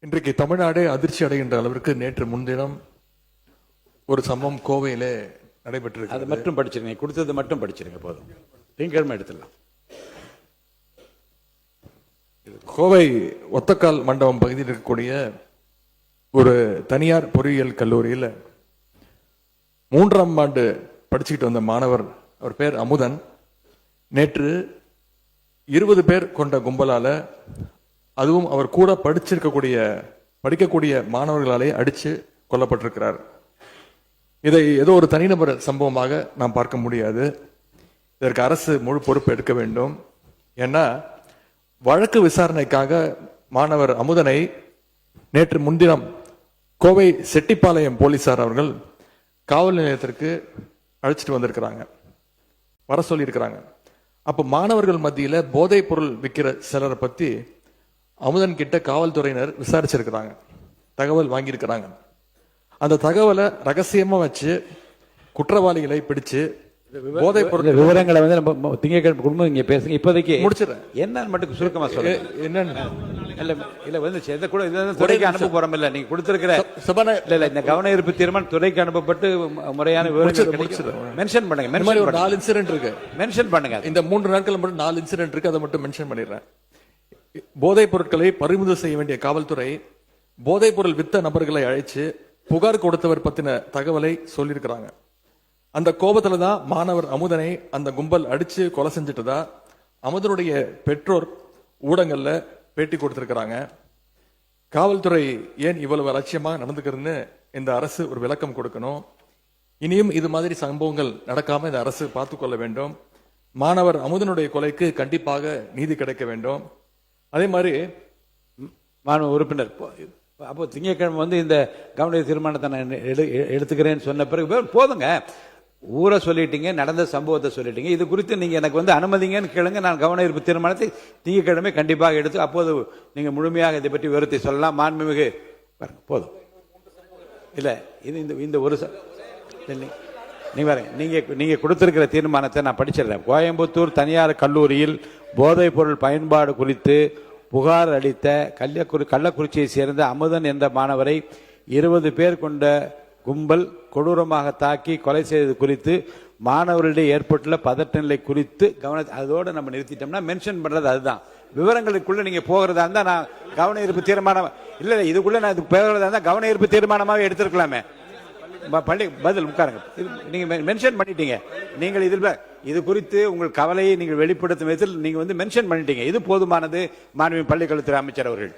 இன்றைக்கு தமிழ்நாடே அதிர்ச்சி அடைகின்ற அளவிற்கு நேற்று முன்தினம் ஒரு சம்பவம் கோவையிலே நடைபெற்றிருக்கு. அது மட்டும் படிச்சிருங்க, கொடுத்தது மட்டும் படிச்சிருங்க போதும். திங்கட்கிழமை எடுத்துடலாம். கோவை ஒத்தக்கால் மண்டபம் பகுதியில் இருக்கக்கூடிய ஒரு தனியார் பொறியியல் கல்லூரியில் 3ஆம் ஆண்டு படிச்சுக்கிட்டு வந்த மாணவர், அவர் பேர் அமுதன், நேற்று 20 பேர் கொண்ட கும்பலால, அதுவும் அவர் கூட படிக்கக்கூடிய மாணவர்களாலே அடிச்சு கொல்லப்பட்டிருக்கிறார். இதை ஏதோ ஒரு தனிநபர் சம்பவமாக நாம் பார்க்க முடியாது. இதற்கு அரசு முழு பொறுப்பு எடுக்க வேண்டும். ஏன்னா வழக்கு விசாரணைக்காக மாணவர் அமுதனை நேற்று முன்தினம் கோவை செட்டிப்பாளையம் போலீசார் அவர்கள் காவல் நிலையத்திற்கு அழைச்சிட்டு வந்திருக்கிறாங்க, வர சொல்லியிருக்கிறாங்க. அப்ப மாணவர்கள் மத்தியில போதைப் பொருள் விற்கிற சிலரை பத்தி அமுதன் கிட்ட காவல்துறையினர் விசாரிச்சிருக்கிறாங்க, தகவல் வாங்கியிருக்கிறாங்க. அந்த தகவலை ரகசியமா வச்சு குற்றவாளிகளை பிடிச்சு போதைப் பொருள் விவரங்களை வந்து நம்ம திங்கட்கிழமை குடும்பம் இங்க பேசுங்க. இப்போதைக்கு முடிச்சிடறேன். என்னன்னு மட்டும் சுருக்கமா சொல்லுங்க. என்னன்னு இல்ல வந்து கூட துறைக்கு அனுப்ப போறோம். இல்ல நீங்க கொடுத்திருக்கிற இல்ல இந்த கவன ஈர்ப்பு தீர்மானம் துறைக்கு அனுப்பப்பட்டு முறையான விவரங்கள் மென்ஷன் பண்ணுங்க. ஒரு 4 இன்சிடென்ட் இருக்கு, மென்ஷன் பண்ணுங்க. இந்த 3 நாட்கள் மட்டும் 4 இன்சிடென்ட் இருக்கு, அதை மட்டும் மென்ஷன் பண்ணிடுறேன். போதைப் பொருட்களை பறிமுதல் செய்ய வேண்டிய காவல்துறை போதைப் பொருள் வித்த நபர்களை அழைச்சு புகார் கொடுத்தவர் பத்தின தகவலை சொல்லியிருக்கிறாங்க. அந்த கோபத்துல தான் மாணவர் அமுதனை அந்த கும்பல் அடிச்சு கொலை செஞ்சுட்டதா அமுதனுடைய பெற்றோர் ஊடகங்கள்ல பேட்டி கொடுத்திருக்கிறாங்க. காவல்துறை ஏன் இவ்வளவு அலட்சியமாக நடந்துக்கிறதுன்னு இந்த அரசு ஒரு விளக்கம் கொடுக்கணும். இனியும் இது மாதிரி சம்பவங்கள் நடக்காம இந்த அரசு பார்த்துக்கொள்ள வேண்டும். மாணவர் அமுதனுடைய கொலைக்கு கண்டிப்பாக நீதி கிடைக்க வேண்டும். அதே மாதிரி மாணவ உறுப்பினர் அப்போ திங்கட்கிழமை வந்து இந்த கவன தீர்மானத்தை நான் எடுத்துக்கிறேன்னு சொன்ன பிறகு போதுங்க, ஊரை சொல்லிட்டீங்க, நடந்த சம்பவத்தை சொல்லிட்டீங்க. இது குறித்து நீங்க எனக்கு வந்து அனுமதிங்கன்னு கேளுங்க. நான் கவன ஈர்ப்பு தீர்மானத்தை திங்கட்கிழமை கண்டிப்பாக எடுத்து அப்போது நீங்க முழுமையாக இதை பற்றி விவரத்தை சொல்லலாம். மாண்புமிகு போதும். இல்ல இது இந்த ஒரு நீங்க கொடுத்திருக்கிற தீர்மானத்தை நான் படிச்சிடறேன். கோயம்புத்தூர் தனியார் கல்லூரியில் போதைப் பொருள் பயன்பாடு குறித்து புகார் அளித்த கள்ளக்குறிச்சியை சேர்ந்த அமுதன் என்ற மாணவரை 20 பேர் கொண்ட கும்பல் கொடூரமாக தாக்கி கொலை செய்தது குறித்து மாணவர்களிடையே ஏற்பட்டுள்ள பதட்ட நிலை குறித்து அதோட நம்ம நிறுத்திட்டோம்னா மென்ஷன் பண்றது அதுதான். விவரங்களுக்குள்ள நீங்க போகிறதா இருந்தா நான் கவன ஈர்ப்பு தீர்மானம் இல்ல இதுக்குள்ள நான் போகிறதா இருந்தா கவன ஈர்ப்பு தீர்மானமாக எடுத்திருக்கலாமே. பள்ளி பதில் உட்காருங்க. நீங்க மென்ஷன் பண்ணிட்டீங்க. நீங்கள் இதில் இது குறித்து உங்கள் கவலையை நீங்கள் வெளிப்படுத்தும் விதத்தில் நீங்க வந்து மென்ஷன் பண்ணிட்டீங்க. இது போதுமானது மாண்புமிகு பள்ளிக்கல்வித்துறை அமைச்சர் அவர்கள்.